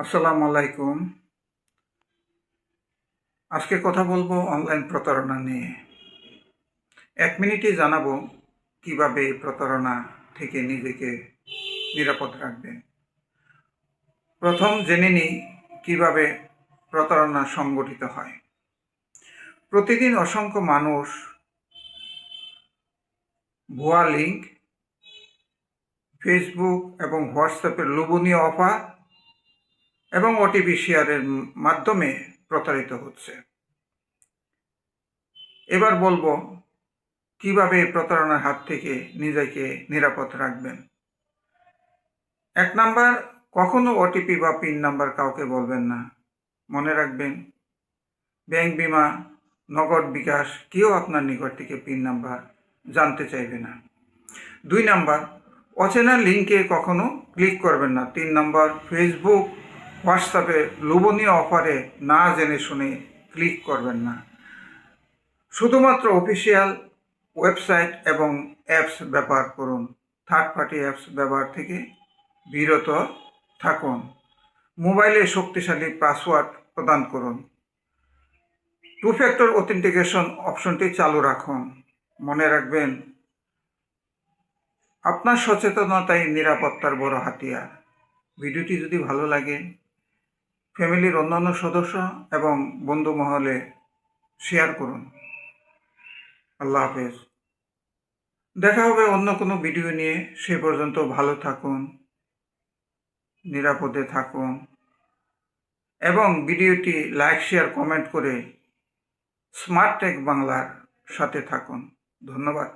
আসসালামু আলাইকুম। আজকে কথা বলবো অনলাইন প্রতারণা নিয়ে। 1 মিনিটে জানাবো কিভাবে এই প্রতারণা থেকে নিজেকে নিরাপদ রাখবেন। প্রথম জেনে নিই কিভাবে প্রতারণা সংগঠিত হয়। প্রতিদিন অসংখ্য মানুষ ভুয়া লিঙ্ক, ফেসবুক এবং হোয়াটসঅ্যাপের লোভনীয় অফার এবং ওটিপি শেয়ারের মাধ্যমে প্রতারিত হচ্ছে। এবার বলবো কিভাবে এই প্রতারণার হাত থেকে নিজেকে নিরাপদ রাখবেন। 1 নাম্বার, কখনো ওটিপি বা পিন নাম্বার কাউকে বলবেন না। মনে রাখবেন, ব্যাংক, বিমা, নগদ, বিকাশ কেউ আপনার নিকট থেকে পিন নাম্বার জানতে চাইবে না। 2 নাম্বার, অচেনা লিঙ্কে কখনো ক্লিক করবেন না। 3 নাম্বার, ফেসবুক, হোয়াটসঅ্যাপে লোভনীয় অফারে না জেনে শুনে ক্লিক করবেন না। শুধুমাত্র অফিসিয়াল ওয়েবসাইট এবং অ্যাপস ব্যবহার করুন। থার্ড পার্টি অ্যাপস ব্যবহার থেকে বিরত থাকুন। মোবাইলে শক্তিশালী পাসওয়ার্ড প্রদান করুন। 2 ফ্যাক্টর অথেন্টিকেশন অপশনটি চালু রাখুন। মনে রাখবেন, আপনার সচেতনতাই নিরাপত্তার বড় হাতিয়ার। ভিডিওটি যদি ভালো লাগে, ফ্যামিলির অন্যান্য সদস্য এবং বন্ধু মহলে শেয়ার করুন। আল্লাহ হাফেজ। দেখা হবে অন্য কোনো ভিডিও নিয়ে। সে পর্যন্ত ভালো থাকুন, নিরাপদে থাকুন এবং ভিডিওটি লাইক, শেয়ার, কমেন্ট করে স্মার্ট টেক বাংলার সাথে থাকুন। ধন্যবাদ।